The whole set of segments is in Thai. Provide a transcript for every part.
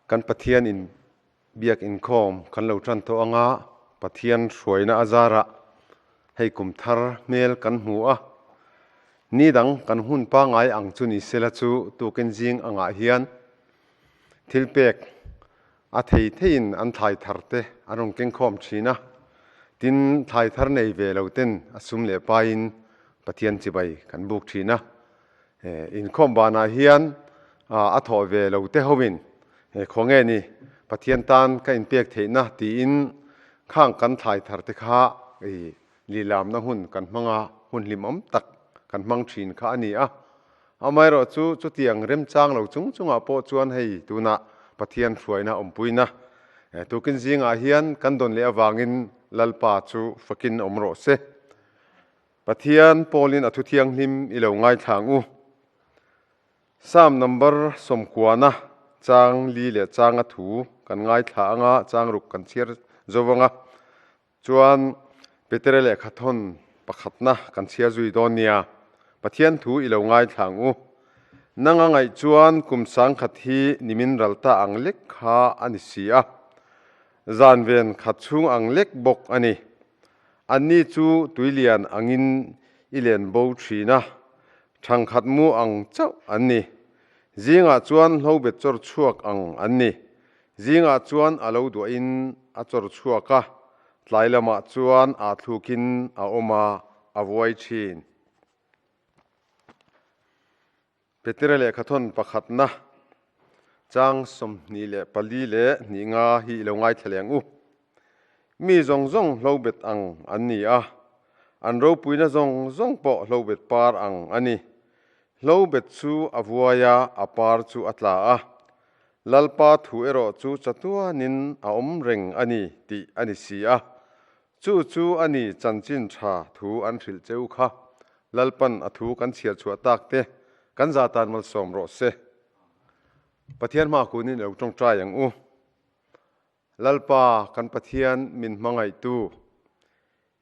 kan pathian in biak Inkhawm kan lo Ṭantu anga pathian hruaina azara hei Kumthar mel kan hmu a ni dang kan hun pa ngai ang chu ni sela chu tukin jing anga hian thilpek a thei thein an thlai tharte anong kengkhawm thina tin thlai thar nei ve lo ten asum le pain pathian chibai kan buk thina Inkhawm bana hian a thaw ve lo te howin khonge ni pathian tan ka in pek theina ti in khang kan thlai tharte kha lilam na hun kan hmanga hun lim om tak kan hmang thin kha ani a amai ro chu tiang rem chang lo chunga po chuan hei tuna pathian hruaina ompuina tukin zinga hian kan don le awangin lalpa chu fakin omro se pathian polin athu thiang hlim ilo ngai thlangu Psalm number somkwana chang li le chang a thu kan ngai thla anga chang ruk kan chiar zowanga chuan petere le khathon pakhatna kan chia zui donia pathian thu ilo ngai thlangu nanga ngai chuan kumsang khathi nimin ralta anglek kha ani sia zanven khachung anglek bok ani anni chu tuilian angin ilen bo thina thang khatmu ang chau anni zinga chuan hlobet chor chuak ang anni zinga chuan alo do in a chor chuaka tlailama chuan a thlukin a oma avoi thin petere le khathon pakhatna chang som ni le pali le ni nga hi lo ngai thleng u mi zong hlobet ang anni a an ro puina zong po hlobet par ang ani hlobet chu avuaya apar chu atla a lalpa thu ero chu chatuanin a om reng ani ti ani sia chu ani chanchin tha thu an thil cheu kha lalpan athu kan chia chua tak te kan zatan mal som ro se pathian ma kunin lo tong trai ang u lalpa kan pathian min mangai tu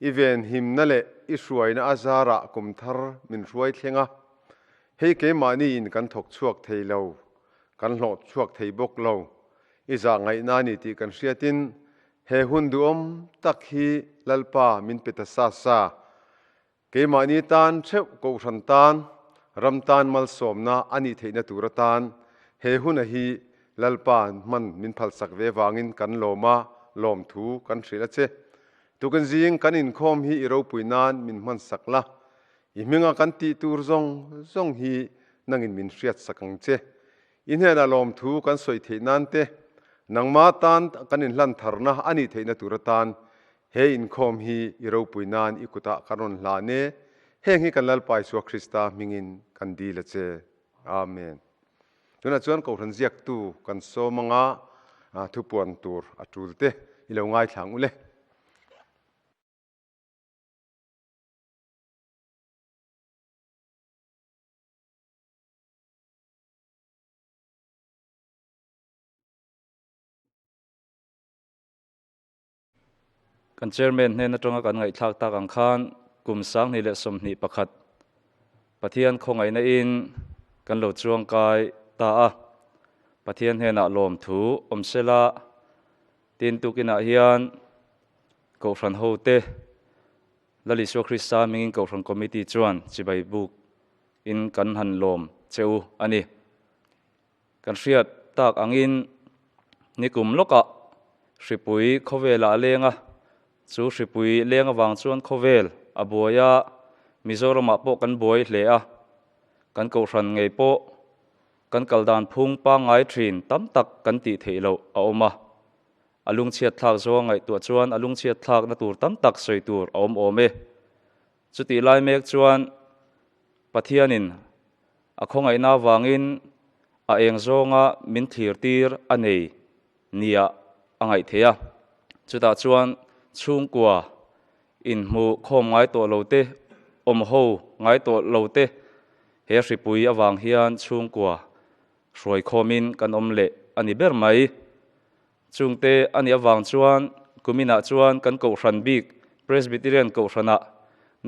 even himna le i hruaina azara Kumthar min hruai thlenga hei ke mani in kan thok chuak thei lo kan hlo chuak thei bok lo i za ngai na ni ti kan hriatin he hun du om tak hi lalpa min peta sa ke mani tan theu ko ran tan ram tan mal somna ani theina turatan he hun a hi lalpa man min phal sak ve wangin kan loma lom thu kan thrila che tukan jing kan Inkhawm hi iro puinan min man sakla iminga kan ti tur zong hi nangin min hriat sakang che inhena lom thu kan soi theinan te nangma tan kan in hlan tharna ani theina turatan he Inkhawm hi iro puinan ikuta karon hlane heng hi kan lalpai su Krista mingin kan dila che amen tuna chuan ko ran ziak tu kan so manga thupuan tur atulte ilo ngai thlang ule kan chairman hnen atonga kan ngai thlak tak ang khan kumsang ni le som ni pakhat pathian khongai na in kan lo chuang kai ta a pathian hena lom thu omsela tin tukina hian Kohhran ho te laliso Krista mingin Kohhran committee chuan chibai buk in kan han lom cheu ani kan hriat tak angin nikum loka hripui khowela lenga chu hripui lenga wang chuan khovel abuaya Mizorama po kan boi hle a kan Kohhran ngei po kan kaldan phung pa ngai thin tam tak kan ti theilo a oma alung chiat thak zo ngai tu chuan alung chiat thak na tur tam tak soi tur om ome chuti lai mek chuan pathianin a khongai na wangin a eng zonga min thlir tir anei nia angai thea chuta chuan chungkwa in mu khom ngai to lote om ho ngai to lote he hripui awang hian chungkwa hroi khomin kan om le ani ber mai chungte ani awang chuan kumina chuan kan Kohhran bik Presbyterian Kohhrana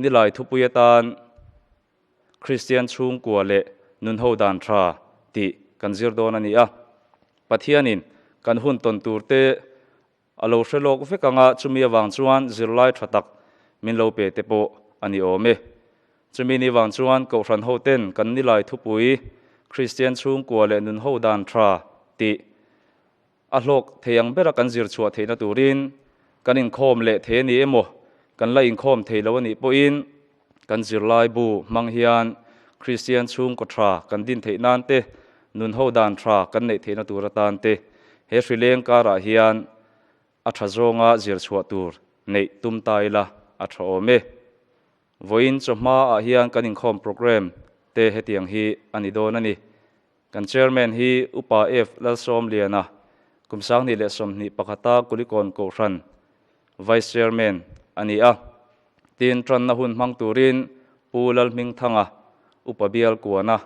nilai thupuyatan Christian chungkwa le nun ho dan tha ti kan zir don ani a pathianin kan hun ton turte alo shelok vekanga chumi awang chuan zirlai thatak min lo pe te po ani ome chumi ni wang chuan Kohhran-Hoten kan nilai thupui Christian chung kwa le nun ho dan thra ti ahlok theyang bera kan zir chua theina turin kan Inkhawm le the ni emo kan la Inkhawm theilo ani po in kan zirlai bu mang hian Christian chung ko thra kan din theinan te nun ho dan thra kan nei theina turatan te he Sri Lanka ra hian athazonga zir chua tur nei tum taila atha ome voin Chawhma a hian kan Inkhawm program te hetiang hi ani don ani kan chairman hi Upa F Lalsawmliana kumsang ni le somni pakhata Kulikawn Kohhran vice chairman ani a tin tran na hun mang turin pu Lalhmingthanga Upa Bialkuana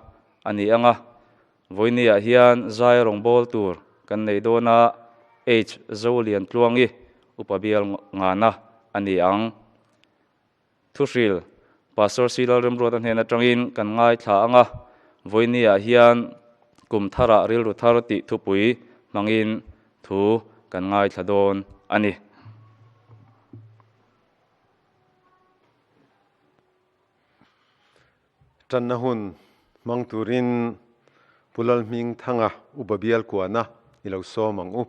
ani anga voinia hian zai rongbol tur kan nei dona H Zoliantluangi Upa Bialngana ani ang Thuhriltu Pastor C.Lalremruata hena tangin kan ngai thla anga voinia hian Kumthara rilru tharti thupui mangin thu kan ngai thladon ani Ṭanna hun mang turin Lalhmingthanga Upa Bialkuana ilo so mangu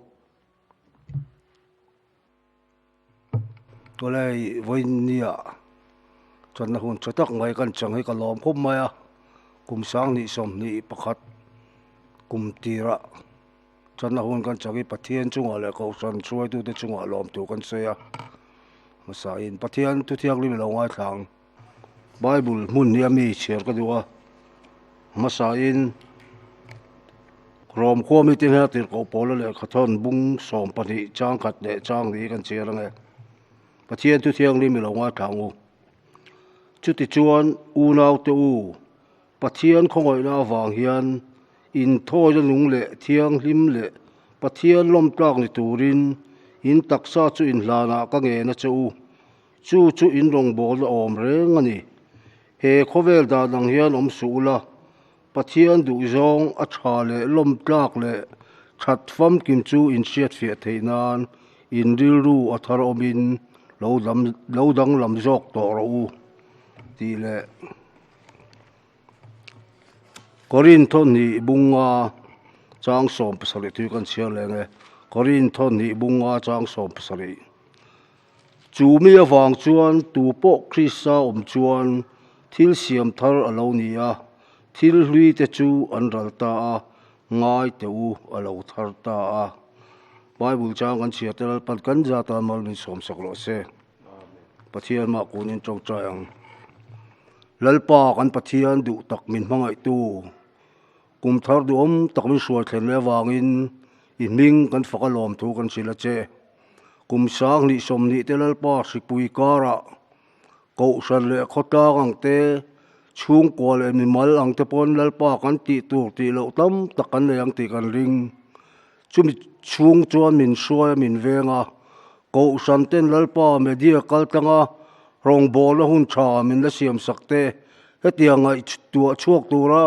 Tolai voinia Ṭanna hun chatak ngai kan changai ka lom khom maya kumsang ni som ni pakhat kumtira Ṭanna hun kan changi pathian chunga le ko san chuai tu te chunga lom tu kan seya masain pathian tu thiang lim lo ngai thang Bible mun ni ami cher ka duwa masain rom khomi tin ha tir ko polo le khathon bung som pani chang khat le chang ni kan cherang e pathian tu thiang lim lo ngai thang u chuti chuan u nau te u pathian khongoi na wang hian in thoi lung le thiang hlim le pathian lom tlak ni turin in taksa chu in hlana ka nge na chu in Rawngbawlna om reng ani he khovel da dang hian om sula pathian du zong a tha le lom tlak le that fam kim chu in siat fia theinan in rilru a thar omin lo dang lam jok to ro u ti le korin thon ni bunga chang som pasari tu kan sia le nge korin thon ni bunga chang som pasari chu mi awang chuan tu po Krista chuan thil siam thar alo ni a thil hlui te chu an ralta a ngai te u alo thar ta a Bible chang kan sia tel pan kan ja ta mal ni som saklo se pathian ma kunin chong chang lalpa kan pathian du tak min mangai tu Kumthar du om tak min sual thlen le wangin in ming kan fakalom thu kan sila che kumsang ni som ni te lalpa sikpui kara ko san le khota ang te chung ko le mi mal ang te pon lalpa kan ti tur ti lo tam takan le ang ti kan ring chumi chung chuan min suai min venga ko san ten lalpa media Kaltlanga Rawngbawlna hun tha min la siam sakte hetiangai tua chuak tura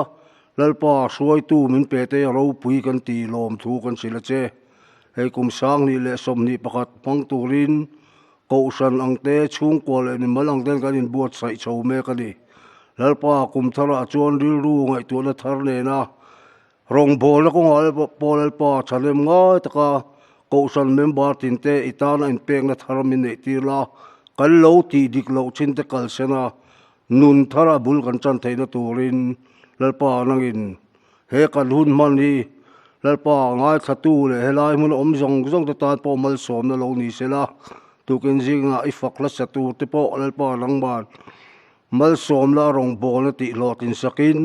lalpa suai tu min pe te ro pui kan ti lom thu kan sila che hei kumsang ni le som ni pakhat pang turin ko san ang te chung ko le ni malang ten kan in buat sai Chawhma ka ni lalpa Kumthara chuan rilru ngai tu na thar le na Rawngbawlna ko ngal lalpa thalem ngai taka ko san member tin te itana in pek na thar min nei tirla kan lo ti dik lo chin te kal sena nun thara bul kan chan theina turin lalpa nangin he kan hun man ni lalpa ngai thatu le helai mun om zong ta tan po mal som na lo ni sela tu ken jinga I fakla sa tu te po lalpa langban mal som la Rawngbawlna ti lotin sakin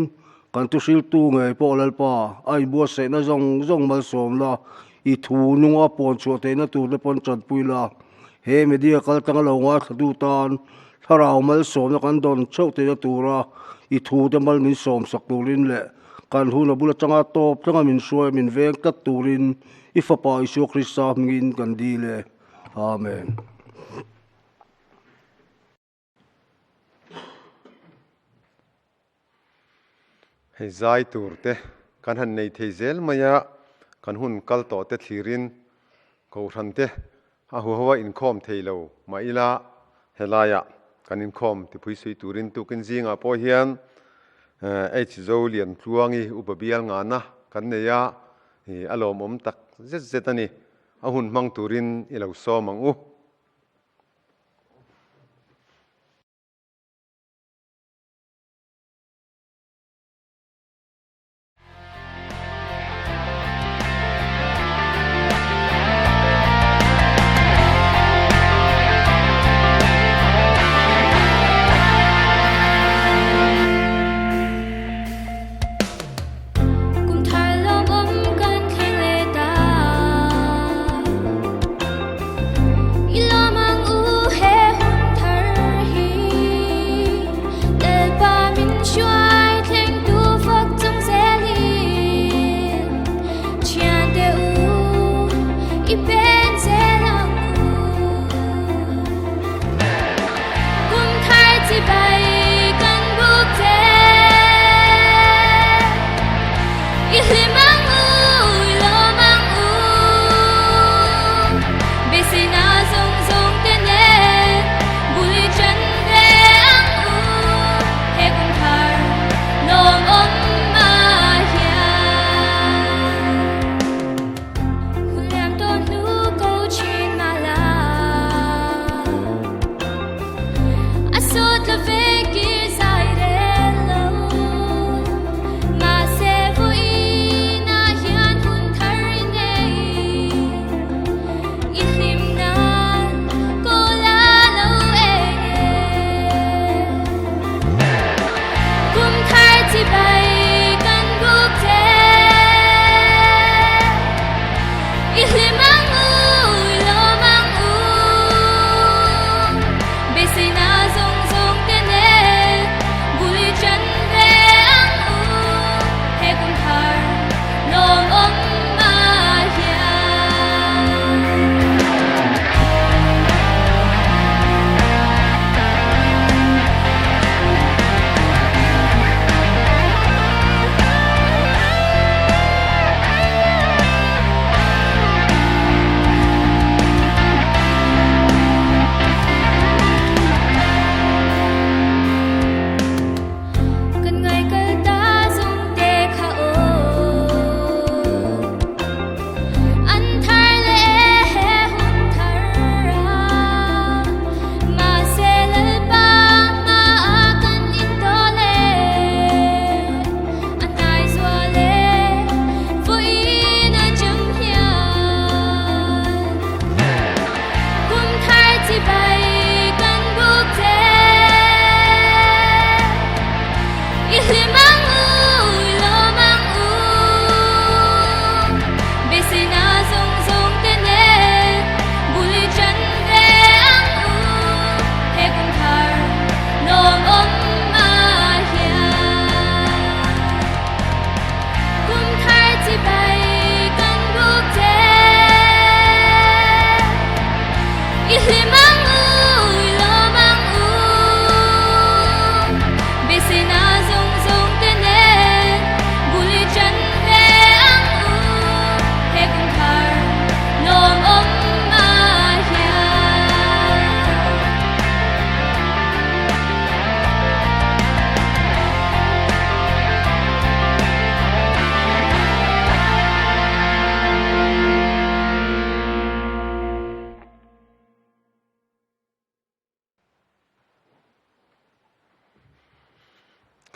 kan Thuhriltu ngai po lalpa ai bua se na zong mal som la I thu nunga pon chu te na tu le pon chan puila he media Kaltlanga lo nga thadu tan tharau mal som na kan don chau te na tura I thu te mal min som sak turin le kan huna bula changa top changa min suai min veng tat turin I fapa Isu Krista mingin kan di le amen hei zai tur te kan han nei thei zel maya kan hun kal to te thirin Kohhran te a huwa Inkhawm theilo maila helaya kan Inkhawm ti phui sui turin tu kin zinga po hian Zoliantluangi Upa ngana kan neya alom tak zet ani a hun mang turin i Lalsawmang u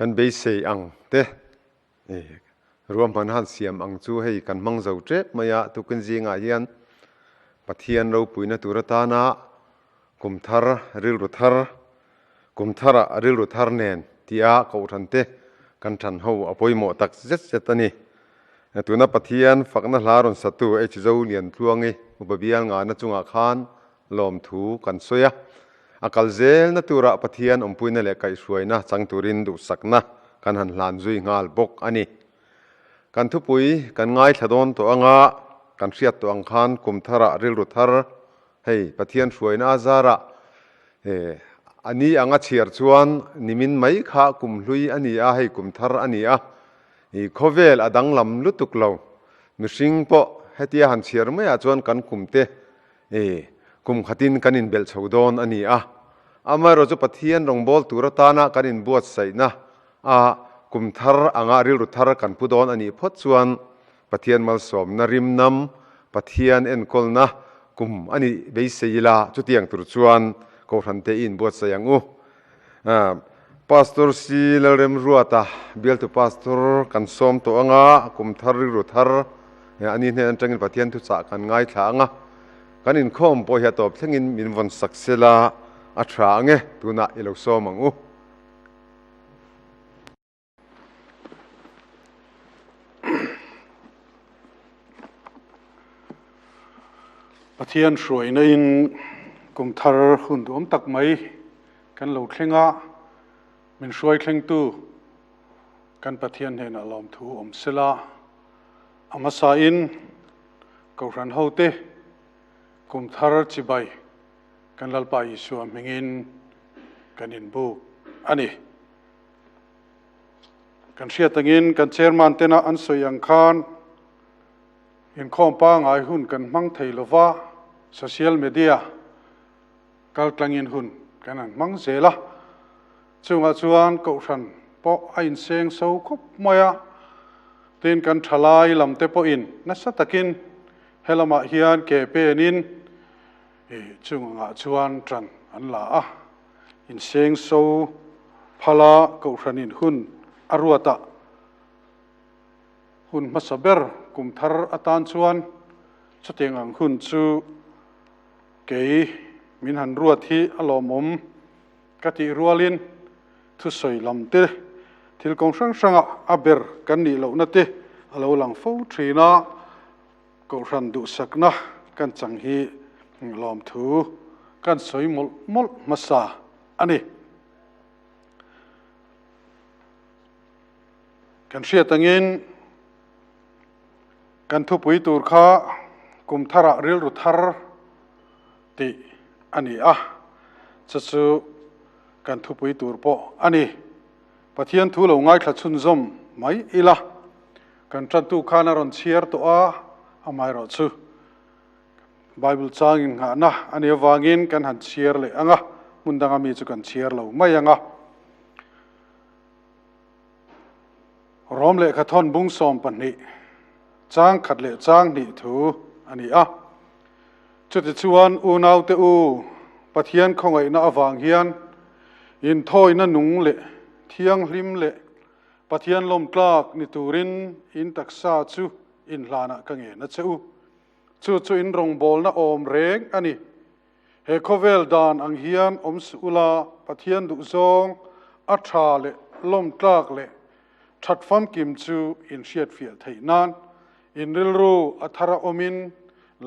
kan be sei ang te ruam han han siam ang chu hei kan mang zo trep maya tu kan zinga hian pathian ro puina turatana kumthar rilru thar nen tia Kohhran te kan than ho apoimo tak zet ani tuna pathian fakna hlarun satu Zoliantluangi Upa ngana chunga khan lom thu kan soya akal zel na tura pathian ompuina le kai suaina changturin du sakna kan han hlan zui ngal bok ani kan thupui kan ngai thadon to anga kan hriat to ang khan kumthara rilru thar hei pathian suaina azara ani anga chiar chuan nimin mai kha kumhlui ani a hei kumthar ani a i khovel adang lam lutuk lo mi hring po hetia han chiar mai a chuan kan kum te kum khatin kanin bel chodon ani a ama ro chu pathian rongbol turatana kanin buat saina a kumthar anga ril ruthar kan pudon ani phot chuan pathian mal som na rim nam pathian en kolna kum ani beiseila chutiang tur chuan Kohhran te in buat sayangu Pastor C.Lalremruata bial tu pastor kan som to anga kumthar ril ruthar ani hnen tangin pathian thu cha kan ngai thla anga kan Inkhawm po hi top thlengin min von saksela a tha nge tuna ilo somangu Pathian shuai na in Kumthar hundum tak mai kan lo thlenga min shuai thleng tu kan pathian hen alom thu om sela amasa in Kohhran hote Kumthar chibai kan lalpa Yesu amhingin kan in bu ani kan sia tangin kan chairman tena an soyang khan Inkhawm pa ngai hun kan mang thei lova social media Kaltlangin hun kan an mang zela chunga chuan Kohhran po ain seng so khop moya tin kan thalai lamte po in nasa takin helama hian ke penin chunga chuan tran an la a in seng so phala Kohhranin hun aruata hun masaber Kumthar atan chuan chuteng ang hun chu ke min han ruat hi alomom kati rualin thu soi lamte thil kong sang sanga aber kan ni lo na te alo lang fo thina Kohhran du sakna kan chang hi lom thu kan soi mol mol masa ani kan sia tangin kan thupui tur kha Kumthara ril ruthar ti ani a chachu kan thupui tur po ani pathian thu lo ngai thla chun zom mai ila kan Ṭantu khana ron chiar to a amai ro chu Bible changin nga na ani wangin kan han chiar le anga mundanga mi chu kan chiar lo mai anga rom le khathon bung som panni chang khat le chang ni thu ani a chuti chuan u nau te u pathian khongai na awang hian in thoi na nung le thiang hlim le pathian lom tlak ni turin in taksa chu in hlana ka nge na cheu chu in Rawngbawlna om reng ani he khovel dan ang hian om sula pathian du zong a tha le lom tlak le thatfam kim chu in hriat fial thei nan in rilru athara omin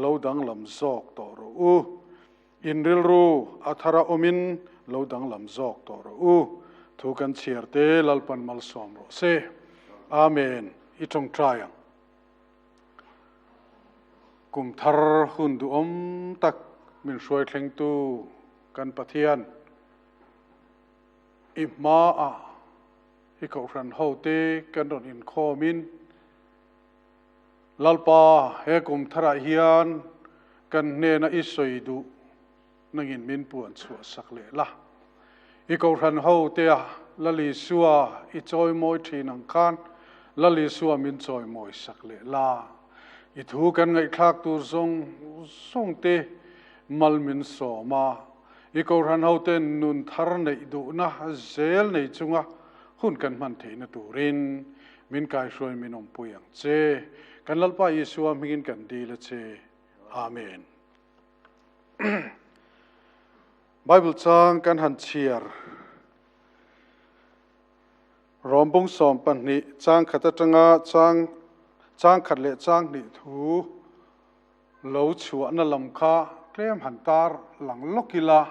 lodang lam zok to ro u in rilru athara omin lodang lam zok to ro u thu kan chiarte lalpan mal som ro se amen itong triang Kumthar hundu om tak min shuai thleng tu kan pathian ima a hi Kohhran hote kan ron Inkhawmin lalpa he Kumthara hian kan ne na isoi du nangin min puan chu sak le la i Kohhran hote a lali suwa i choi moi thinang khan lali suwa min choi moi sak le la i thu kan ngai thak tur song te mal min so ma i Kohhran hote nun thar nei du na zel nei chunga hun kan man theina turin min kai soi min om puyang che kan lalpa Yesu amhingin kan dila che amen Bible chang kan han chiar rombung som pan ni chang khata tanga chang khat le chang ni thu lo chua na lam kha klem han tar lang lokila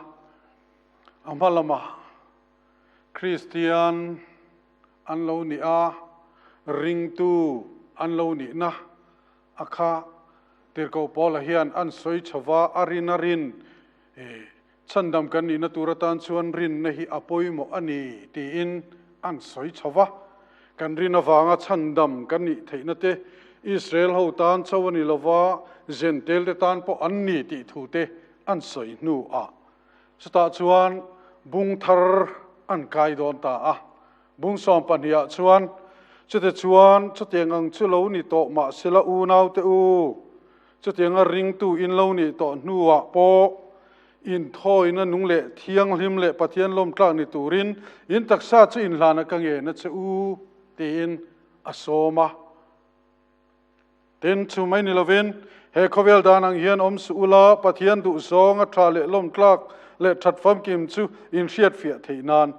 amalama Christian an lo ni a ring tu an lo ni na akha tirko pola hian an soi chawa arin chandam kan ni na turatan chuan rin na hi apoimo ani ti in an soi chawa kan rin awanga chandam kan ni theina te อิสราเอลเขาตานชาวนิลวาเจนเตลเตตานพออันนี้ติทูเตอันสวยนูอ่ะสตาชวนบุงทาร์อันกายโดนตาบุงสอมปัญญาชวนจะเตชวนจะเตียงอังชุลาวนิโตมาเสลาอูนาวเตอูจะเตียงริงตูอินลาวนิโตนัวโปอินทอยนั่นนุ่งเละเทียงหิมเละปะเทียนลมกลางนิตูรินอินตักษาจะอินลานักเงนัจะอูตีนอโศมาเต็นชูไม่นิลเวนเฮคเวลดานังเฮียนอมสุลาปะเทียนดุซองอัตราเละลมกลางเละทัดฟัมกิมจูอินเชียดเฟียเทนาน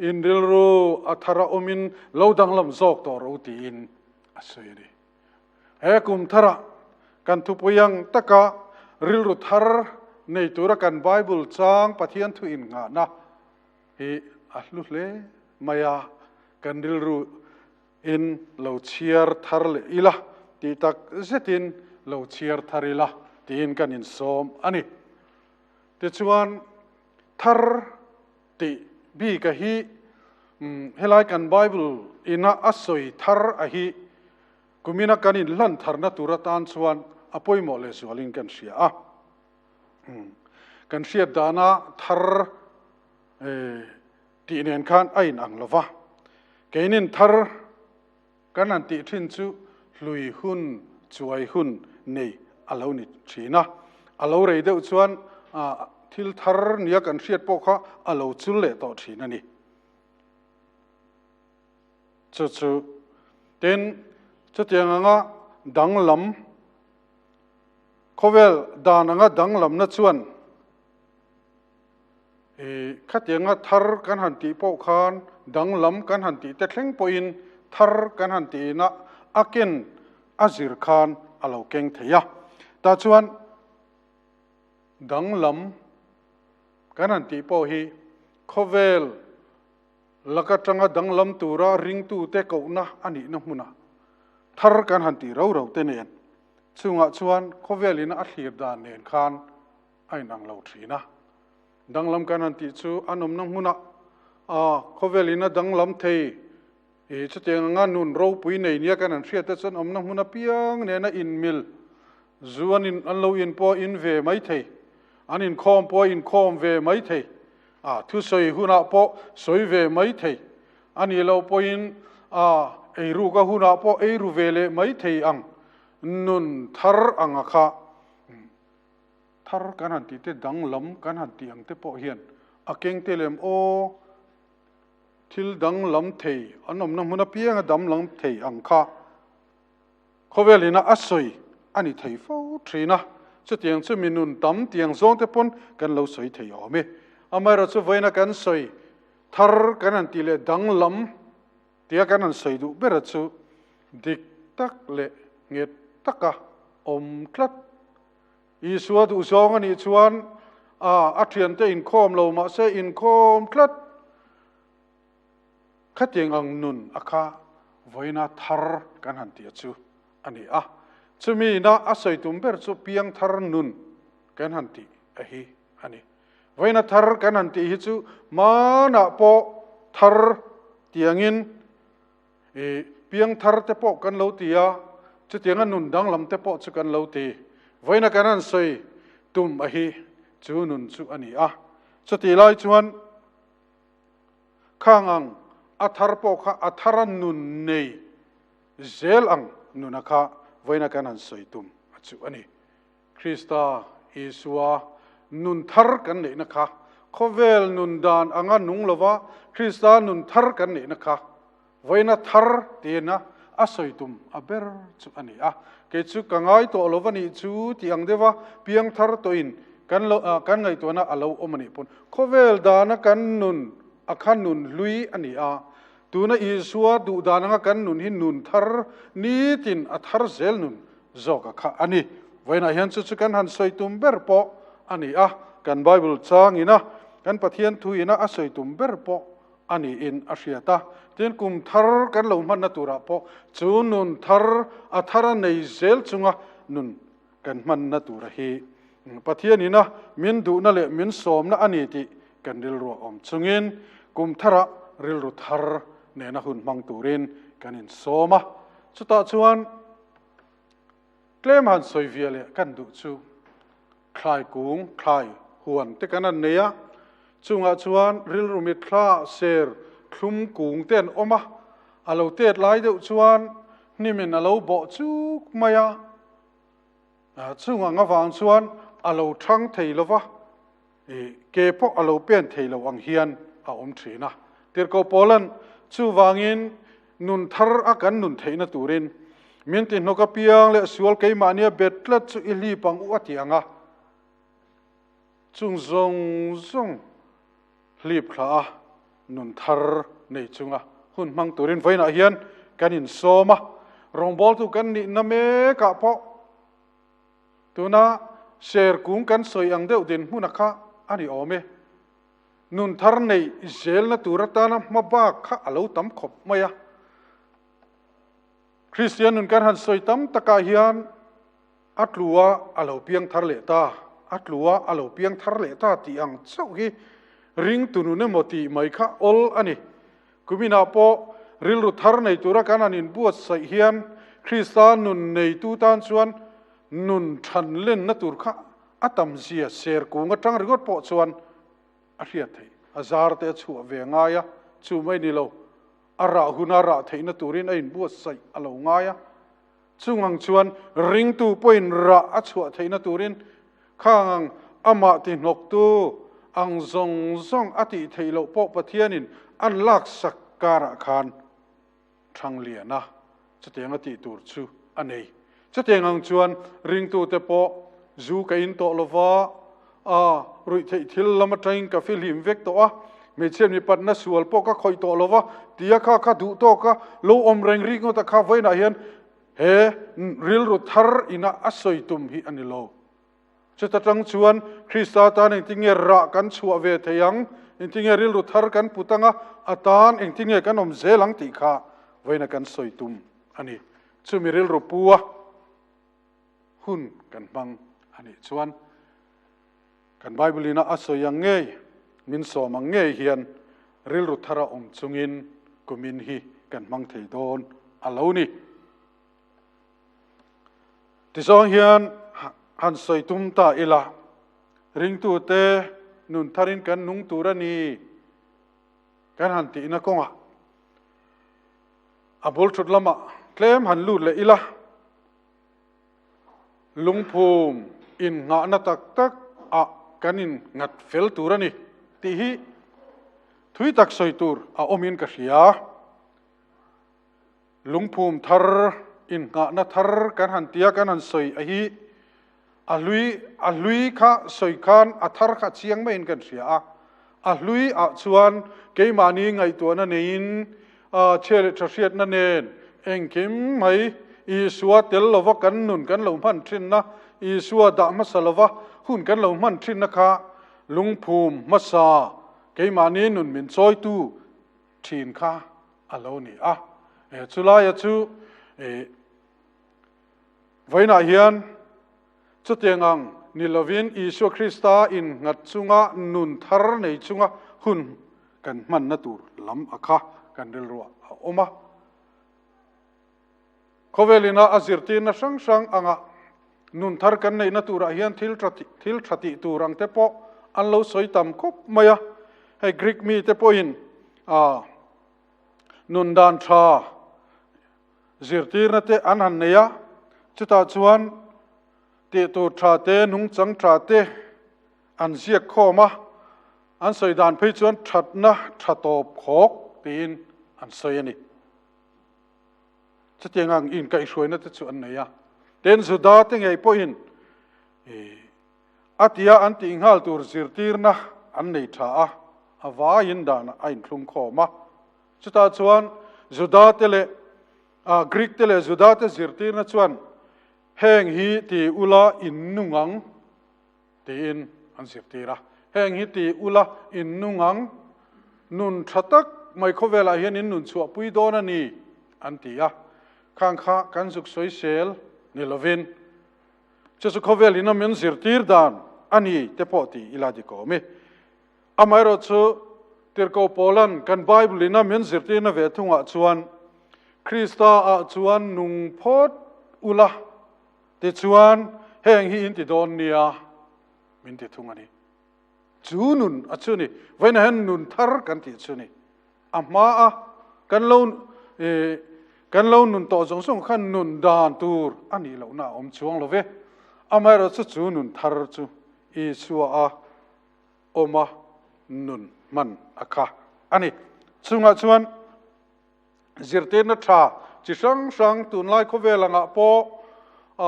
อินดิลรูอัทราอมินเลาดังลำซอกต่อรูตีนอสวยดีเฮกุมทาระกันทุพยังตะกะริลรุทาร์ในตัวกันไบเบิลจางปะเทียนทุอินงานะฮีอัลลุเลมายากันริลรูอินเลาเชียร์ทาร์เลอิละตีตักเซตินเลาเชียร์ทาริละตีอินกันอินสอมอันนี้แต่ชวนทาร์ตีบีกะฮีเฮลัยกันไบเบิลอินะอัสอยทาร์อะฮีกุมินักกันอินลันทาร์นัตุระตานชวนอภัยโมเลสวาลินกันเสียกันเสียดานาทาร์ตีเนียนขันไอ้นังลวะแกนินทาร์กันนันติทินจูลุยหุนช่วยหุนในอาลาวนิชีนะอาลาวเรย์เดชวนทิลทาร์เนี่ยกันเสียดพวกเขาอาลาวจุลเลต่อชีนั่นนี่จู่ๆเต็นจะเตียงงะดังลำเขาเวลดานงะดังลำนัดชวนขัดยังงะทาร์กันหันตีพวกเขาดังลำกันหันตีแต่เข่งปอินทาร์กันหันตีนะอากินอาซิร์คานอาลาวเก่งเทียแต่ชวนดังลำกันหันตีพวกฮีเขาเวลแล้วก็จังดังลำตัวระริงตัวเตะกูนะอันนี้นะมุนะทาร์กันหันตีเราเตเนียนซึ่งชวนเขาเวลินะอัลฮีดานเนียนคานไอ้นางเราทีนะดังลำกันหันตีชูอันนมนะมุนะเขาเวลินะดังลำเทยจะเตียงงานนุนเราปุยในเนี่ยกันหันเสียแต่ฉันอมนะมุนะเพียงเนี่ยนะอินมิลจวนอินอันเราอินพออินเวไม่เทอันอินคอมพออินคอมเวไม่เททุสอยหุนาพอสอยเวไม่เทอันนี้เราพออินไอรูก็หุนาพอไอรูเวเลไม่เทอังนุนทาร์อังค่ะทาร์กันหันตีเตดังลำกันหันตีอังเตปอเฮียนอาเก่งเตเลมโอทิลดังลำเทอันนั้นมันมุนเพียงดังลำเทอังค่ะเขาเวลินะอัศยอันนี้เทฟ้าทรีนะจะเตียงจะมีนุนตั้มเตียงซองเตปนกันเราสวยเทอเมอามาเราจะไว้นะกันสวยทาร์กันหันตีเลดังลำเตียกันหันสวยดูเบรจูดิกตักเลเงตักะอมคลัดอีสวดอุซองอันนี้ชวนอัฐินเตอินคอมเรามาเซอินคอมคลัดขัดยังอังนุนอาคาไว้นะทาร์กันหันตีจูอันนี้จะมีนะอาศัยตุ่มเบอร์จูเพียงทาร์นุนกันหันตีอันนี้ไว้นะทาร์กันหันตีฮิจูมานะพอทาร์เตียงินเพียงทาร์เตปอกันเราตีจะเตียงนุนดังลำเตปอจูกันเราตีไว้นะกันหันใส่ตุ่มจูนุนจูอันนี้จะตีไล่ชวนข้างอังอัทาร์ปอกอัทารันนุนเนยเซลอังนุนักะไว้นักนันสวยตุมจุอันนี้คริสตาอิสวานุนทาร์กันเนนักะขเวลนุนดานอังานุงลวะคริสตานุนทาร์กันเนนักะไว้นักทาร์เตียนะอาสวยตุมเบอร์จุอันนี้เกิดจุกังไงตัวลวะนี่จุที่อังเดวะเพียงทาร์ตัวอินกันไงตัวน่ะอลาวอมันนี่ปนขเวลดานักันนุนอาคารนุนลุยอันนี้ตัวน่ะอิสวาดูดานักันนุนหินนุนทาร์นี่ตินอัทาร์เซลนุนจอกค่ะอันนี้ไว้นะเห็นสุดกันหันสวยตุมเบอร์ปออันนี้กันไบเบิลจางอินะกันปะเทียนทุยนะสวยตุมเบอร์ปออันนี้อินอาเซียตาเทียนกุมทาร์กันเรามันนัตุระปอจูนุนทาร์อัทาร์ในเซลจุงนุนกันมันนัตุระฮีปะเทียนนี้นะมินดูนั่นแหละมินสมนะอันนี้ที่กันดิลรัวอมจุงินกุมทาร์ริลรุทาร์เนนะหุ่นมังตูรินกันอินโซมาสุดท้ายชวน เกลมหันสวยเวียเลยกันดูชูคลายกุ้งคลายหวนแต่กันนั่นเนี่ยจุงอาชวนริลรุมิคลาเซร์คลุมกุ้งเต้นออกมาอาเราเตะไล่เดือดชวนนี่มันอาเราบอกจุกมายาจุงอ่างฟังชวนอาเราทั้งเทลวะเก็บพวกอาเราเปลี่ยนเทลวังเฮียนอาอมทรีนะเดี๋ยวก็พอลันชูวางินนุนทาร์อากันนุนเทนตูรินมินตินนกเปียงเลสวลเกยมาเนี่ยเบ็ดลัดชูอิลีปังอุติยังอ่ะจุงซงลีบคลานุนทาร์ในจุงอ่ะหุ่นมังตูรินไฟน่ะเฮียนกันอินโซมะรองบอลตุกันนี่นเมกะพอตัวน่ะเชร์กุ้งกันสวยอังเดียวดินหุ่นนักะอันนี้ออเมนุนทาร์ในเจลน่ะตูรัตานะมาบ้าข้าอาลูตั้มขบมายะคริสเตียนนุนกันหันสวยตั้มตะกาเฮียนอัตลัวอาลูเปียงทาร์เลตาอัตลัวอาลูเปียงทาร์เลตาที่อังเจ้าฮีริงตุนุเนโมตีไม่ข้าอลอันนี้กุมินาโปริลรุทาร์ในตุระกันอันนินบวชใส่เฮียนคริสตานุนในตูตันชวนนุนทันเล่นนัตุรข้าอัตมเสียเสร์กูงจังริกอดปอชวนอาเรียดเทอาจารย์เตชัวเวงายะชูไม่นิโลอาราหุนาราเทนัตุรินไอ้บวชใส่อาลงายะชูงังชวนริงตูป่วยระอัชัวเทนัตุรินข้างอามาตินกตูอังซงอติเทโลปอปะเทียนินอันลักสักการะคานทางเลียนะจะเตียงอติตูรชูอันนี้จะเตียงอังชวนริงตูเตปอจูกัอินโตลวารุ่ยเททิลลำทังกับฟิลิมเวกตัวเมื่อเช้ามีปัญหาส่วนพวกก็คอยตัวลวะที่ยาข้าดูตัวก็โลอมเร่งริงก็ตะข้าไว้น่ะเห็นเฮริลรุทาร์อินะอัศยตุมฮีอันนี้โลจะตั้งชวนคริสตาตานเองที่เงรักกันชัวเวทยังเองที่เงริลรุทาร์กันพุตังะอาตานเองที่เงกันอมเซลังติข้าไว้น่ะกันสอยตุมอันนี้ชูมิริลรุปัวหุ่นกันบังอันนี้ชวนกันไบเบิลน่ะอัศยังเงยมินสอมังเงยเฮียนริลรุทาระอมจุงินกุมินฮีกันมังเทโดนอาลูนี่ที่สองเฮียนหันใส่ตุมตาอิละริงตูเตนุนทารินกันนุงตูรานีกันหันตีนักงะอับุลชุดละมะเคลมหันลูดเลยอิละลุงภูมิอินงะนัตักอะกันอินงัดเฟลตูรานีที่ฮีทุยตักใส่ตูรอมินกษียาลุงภูมิทาร์อินงะนัทาร์กันหันตียกันหันใส่อฮีอาลุยข้าสอยคันอัทาร์ข้าเชียงไม่เห็นกันเสียอาลุยชวนเกี่ยมานี้ไงตัวนั่นเองเชื่อเชียดนั่นเองเองคิมไม่อีสัวเตลลวกันนุนกันลงพันทินนะอีสัวดามัสลวะหุ่นกันลงพันทินนะคะลุงภูมิมัสาเกี่ยมานี้นุนมินซอยตูทินค่ะอาลูนี่จุลายจูไว้หน้าเฮียนจุดยังงนิลวินอิสุคริสตาอินงัดจุงะนุนทาร์ในจุงะหุ่นกันมันนัตูลำอาคากันเดลรัวอมาเขาเวลินาอาซิรตีนสังอ่างนุนทาร์กันในนัตูระเฮียนทิลทติตูรังเตปออันเราสวยต่ำคบมายะให้กรีกมีเตปออินนุนดานชาซิรตีนเตอันหันเนียจุดตาชวนเตตูชาเตนุงจังชาเตอันเสียข้อมาอันสวยดานพิจวนชัดนะชัดตบขอกตีนอันสวยนี่จะเตียงอินไก่สวยนั่นจะชวนไหนเต้นสุดาเตียงไงพ่ออินอัตยาอันติงฮัลตูร์สิรตีร์นะอันนี้ท่าวายินดานอินคลุมข้อมาจุดตาชวนสุดาเตเลกรีกเตเลสุดาเตสิรตีร์นะชวนแห่งฮีตีอุลาอินนุงังตีอินอันสิบตีระแห่งฮีตีอุลาอินนุงังนุนชัตักไม่เข้าเวลาเห็นอินนุนชัวปุยโดนันี่อันตีข้างข้ากันสุกสวยเซลนิลวินจะสุกเข้าเวลินามินสิบตีร์ดานอันนี้เตปอตีอิลาดิโกเมอเมริกาติร์โกโปลันกันไบเบิลลินามินสิบตีร์นเวทุงอาชวนคริสตาอาชวนนุงพอดอุลา ติชวนแห่งหินติโดนเนียมินติทุงอันนี้จูนุนอัชนี่ไว้ในหันนุนทาร์กันติชนี่อามากันเล่ากันเล่านุนต่อจงส่งขันนุนดานตูร์อันนี้เราหน้าอมช่วงเราเวอามาเราจะจูนุนทาร์จูอีสัวอมานุนมันอาคาอันนี้สุงชวนจิตเตนชาจิสังตุนไลโคเวลังอาปอ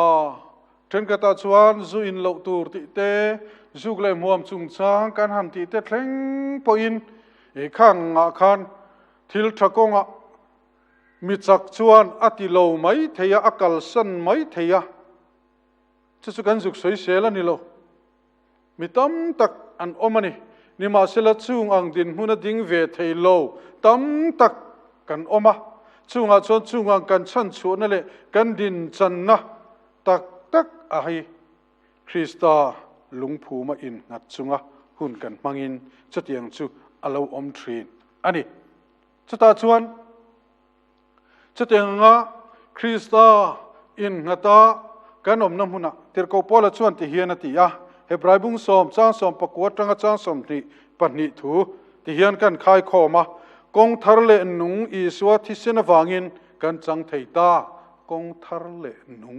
เทนกตาชวนจูอินเหล่าตูร์ติเตจูกเลยมวมจุงจางการหันติเตเทงปอินข้างอาคารทิลทะกงมิจักชวนอติโลไม่เทียอากาลสันไม่เทียจะสุกันสุกสวยเสลนี่โลมิตั้มตักอันอมันนี่มาเสลจุงอังดินมุนดิ่งเวทเทโลตั้มตักกันอมาจุงอาชวนจุงอังกันชันชวนนั่นแหละกันดินจันนะตักตักอาให้คริสตาลุงภูมาอินงัดจุงหุ่นกันมังอินจะเตียงจูอาลาวอมทรีนอันนี้จะตาชวนจะเตียงคริสตาอินงัดตากันอมน้ำหุ่นเติร์กอปอลชวนที่เฮียนติยาเฮบรายบุ้งสอมจ้างสอมประกวดจังจ้างสอมนี่ปันนิถูที่เฮียนกันขายขอมากงทาร์เลนุงอีสวที่เสนวางินกันจังไทยตากงทาร์เลนุง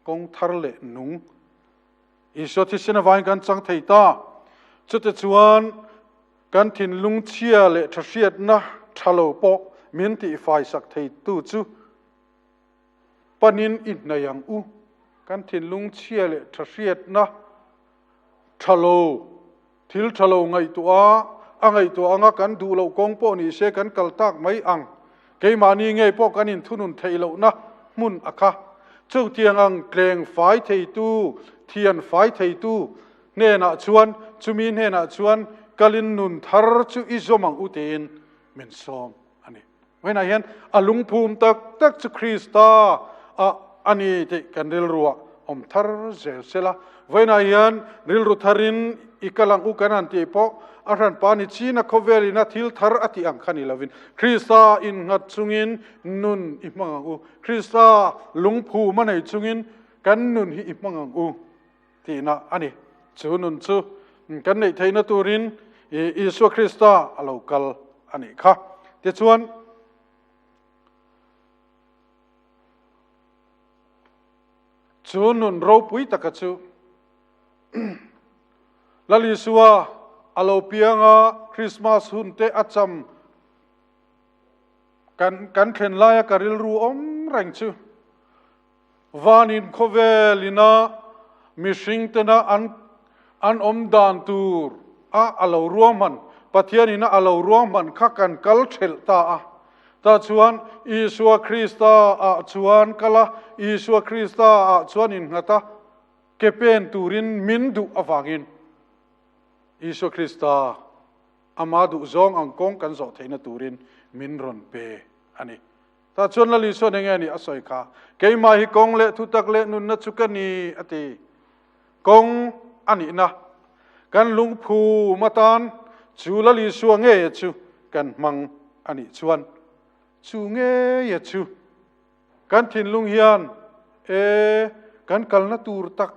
กงทาร์เลนุงอีสวที่เสนวางินกันจังไทยตาจุดชวนกันถิ่นลุงเชียเลทเชียดนะทะโลปอกมินติไฟสักไทยตู้จูปนินอินนายังอูกันถิ่นลุงเชียเลทเชียดนะทะโลทิลทะโลไงตัวไงตัวกันดูเรากงปอนี่เสกันกัลตักไม่อังเกมานี่ไงปอกันอินทุนุนเทโลนะมุนอะค่ะเจ้าเทียงอังเกรงไฟเทตู้เทียนไฟเทตู้เนน่ะชวนจุมีเนน่ะชวนกลินนุนทาร์จูอิโซมังอุเตนเมนซอมอันนี้เว้นเห็นลุงภูมิตักจุคริสตาอันนี้ที่กันเดลรัวอมทาร์เซลเซล่าเว้นเห็นริลรุทารินอีกลังอุกันอันที่พออารันปานิชีนักเวลินาทิลทาร์อติอังคันิลาวินคริสตาอินงัดจุงินนุนอิมังอูคริสตาลุงภูมันให้จุงินกันนุนฮิอิมังอูที่น่ะอันนี้จูนุนจูกันในไทยนัตูรินอิสุคริสตาอลาวกัลอันนี้ค่ะเดี๋ยวชวนจูนุนเราปุยตะกัจูลลิสัวอลาวเปียงคริสต์มาสหุ่นเตอัจฉมกันเข็นลายกริลรูอมแรงจูวานินโคเวลินามิชิงเตนะอันอมดานตูร์อลาวรวมมันปัทยานินะอลาวรวมมันข้ากันกัลเชลตาตาชวนอิสุคริสตาชวนกละอิสุคริสตาชวนอินหัตเกเป็นตูรินมินดุอฟังอินอิสุคริสตาอามาดุซองอังกงกันสอเทนตูรินมินรอนเปอันนี้ตาชวนละลิส่วนยังไงนี่อสอยค่ะเกยมาฮิกงเลทุตักเลนุนนัชุกันนี่อติกงอันนี้นะกันลุงภูมาตานจูละลิส่วนเงยจูกันมังอันนี้ชวนจูเงยจูกันถิ่นลุงเฮียนกันกัลนาตูร์ตัก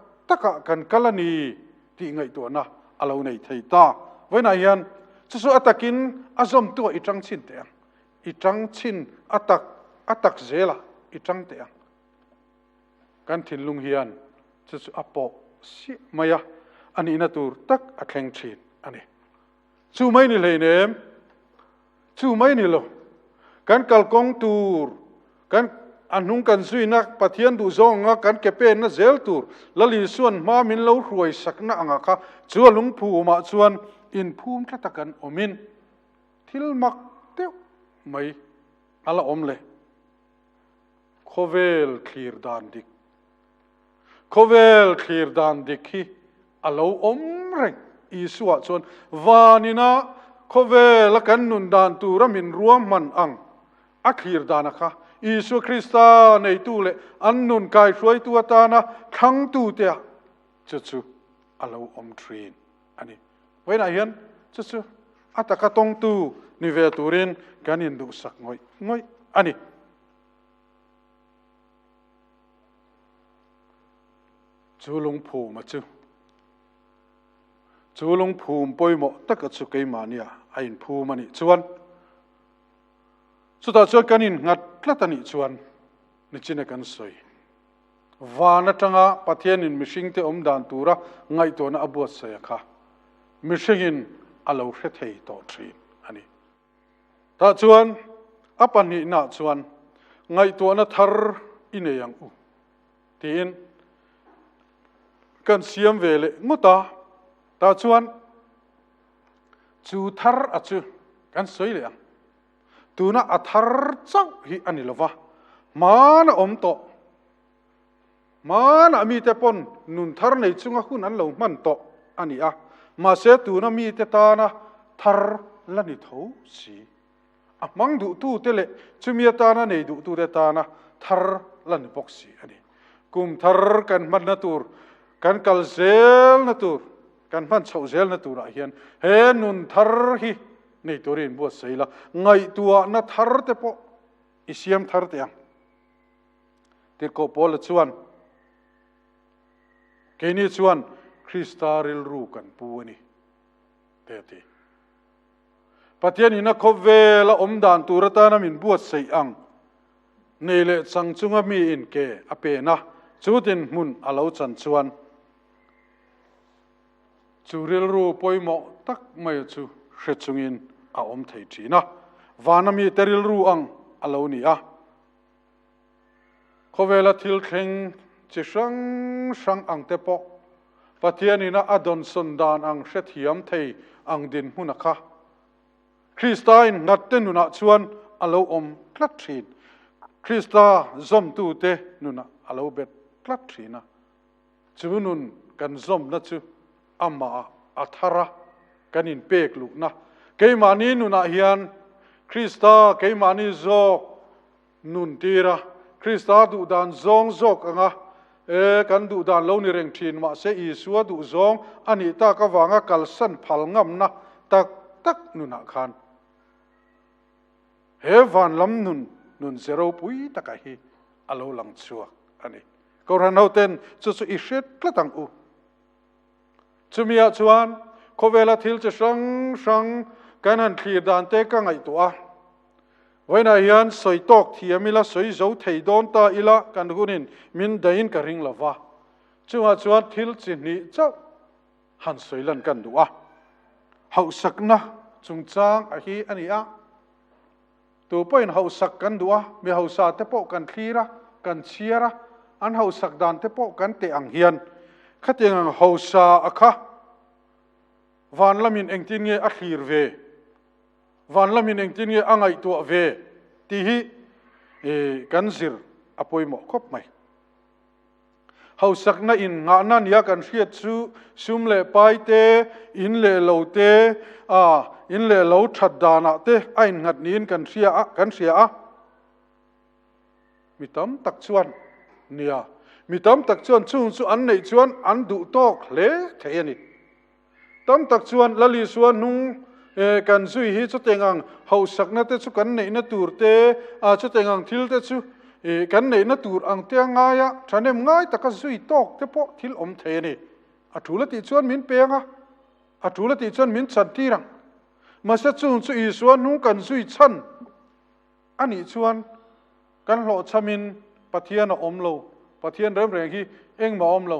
กันกัลนีที่ไงตัวนะอาเราในไทยตาไว้ไหนยันจะสู้อัตกินอาจอมตัวอีจังชินเตียงอีจังชินอัตักเจล่ะอีจังเตียงกันถิ่นลุงเฮียนจะสู้อปอสิมายะอันนี้นาตูร์ตักอักแข่งชินอันนี้สู้ไม่นี่เลยเนี่ยสู้ไม่นี่หรอกันกัลกงตูร์กันอันนุ่งกันสุยนักปะเทียนดูซองกันเก็บเป็นนะเซลตูร์ละลิส่วนมามินเล่ารวยสักนักอ่ะค่ะชวนลุงภูมาชวนอินภูมิตะกันอมินทิลมักเตียวไม่อะไรอมเลยโคเวลคีร์ดานดิกโคเวลคีร์ดานดิกฮีอะไรอมเร่งอีสวะชวนวานินะโคเวลกันนุนดานตูระมินรวมมันอังอักคีร์ดานะคะอิสุคริสตาในตู้เลอันนุนกายช่วยตัวตานะทั้งตู้เตียจุดอาเราอมทรีนอันนี้ไว้ไหนเห็นจุดอัตกะตงตู้นิเวตูรินกันอินดูสักง่อยอันนี้ จูลงผูมาจูลงผูมปอยหมอตักสุกยมาเนี่ยไอ้ผูมันนี่ชวนสุดท้ายชวนกันอินงัดกลัดนี่ชวนนี่จินกันสวยวานัจังอาปะเทียนินมิชิงเตอมดานตูระไงตัวน่ะอบวชเสียค่ะมิชิงินอาลูเสถีต่อทรีอันนี้ถ้าชวนอปันนี่น่าชวนไงตัวน่ะทาร์อินยังอุที่อินกันเสียมเวลงุตาตาชวนจูทาร์อจูกันสวยเลยตัวน่ะอัทาร์จังฮีอันนี้ละวะมาน่ะอมโตมาน่ะมีแต่ปนนุนทาร์ในจุงหุ่นอันเหล่ามันโตอันนี้มาเสียตัวน่ะมีแต่ตาน่ะทาร์ละนี่เท่าสีมังดูตู้เตะจุมีตาน่ะในดูตู้เตตาน่ะทาร์ละนี่ปกสีอันนี้กุมทาร์กันมันน่ะตัวกันกัลเซลน่ะตัวกันมันเฉาเซลน่ะตัวเฮียนเฮนุนทาร์ฮีในตัวเรียนบวชเสียละไงตัวน่ะทาร์เตปอิเซียมทาร์เตียงที่ก็พอละชวนเกนี่ชวนคริสตาริลรูกันปูนี่เตติปะเทียนี่นักขบเวละอมดานตุรตานามินบวชเสียงในเลสังจุงมีอินเกอเปนะจูดินมุนอาลาวจันชวนจูริลรูปอยหมอตักไม่จูเชจุงอินอาอมไทยจีนะวานามีเตริลรูอังอาลาวนี่ขบเวละทิลเข่งจะช่างอังเตปอกปะเทียนี่นะอดอนสุนดานอังเชติยมไทยอังดินมุนักะคริสตายนัดเตนุนะชวนอาลาวอมคลัดชีนคริสตาซอมตูเตนุนะอาลาวเบ็ดคลัดชีนะจูนุนกันซอมนะจูอามาอัทาระกันอินเปกลุนะเกยมานีนุนะเฮียนคริสตาเกยมานีโซนุนตีระคริสตาดูดานซองซอกอ่ะกันดูดานเรานี่เร่งทีนมาเสียอีสัวดูซองอันนี้ตากวางกัลสันพัลงำนะตักนุนักขันเฮวันลำนุนเซโรปุยตะกะฮีอาลูลังชัวอันนี้ก็รันเอาเต็นจุดอิเชตกระตังอูจุมีอาชวนโคเวลาทิลจะช่างกันนันทีดานเตกังไอตัวไว้ในยันสอยตอกที่มีละสอยเจ้าไทยโดนตาอีละกันกุนินมินได้ยินกระริงละวะจังหวะชวนทิลจินี้เจ้าหันสอยลันกันดูเฮาสักนะจุงจางอะฮีอันนี้ตัวป่วยเฮาสักกันดูมีเฮาสาเตปกันทีระกันเชียระอันเฮาสักดานเตปกันเตอังเฮียนขัดยังเฮาสาอะค่ะวันละมินเองที่เงี้ยอัคีร์เววันละมินเองที่นี่อ่างไอตัวเวที่ฮีกันซิร์อภัยหมอกบไหมเขาสักนั่นงานนั้นยากันเสียชูซุมเล่ไปเตอินเล่เหลาเตอินเล่เหลาชัดดานะเตไอ้งัดนี้กันเสียมีตั้มตักชวนเนี่ยมีตั้มตักชวนชุ่มอันไหนชวนอันดุโตกเละเทียนี่ตั้มตักชวนละลีชวนนุ่งกันซุยฮีชุดเตงังเฮาสักนัดเตชุกันไหนนัดตูร์เตชุดเตงังทิลเตชุกันไหนนัดตูร์อังเตียงง่ายฉันเอ็มง่ายแต่ก็ซุยตอกเตปอทิลอมเทนี่ถูละติชวนมินเปียงถูละติชวนมินสันติรังมาเสจุนซุยชวนนุ่งกันซุยชันอันนี้ชวนกันหล่อชมินปะเทียนอมโลปะเทียนเริ่มแรงฮีเอ็งมาอมโล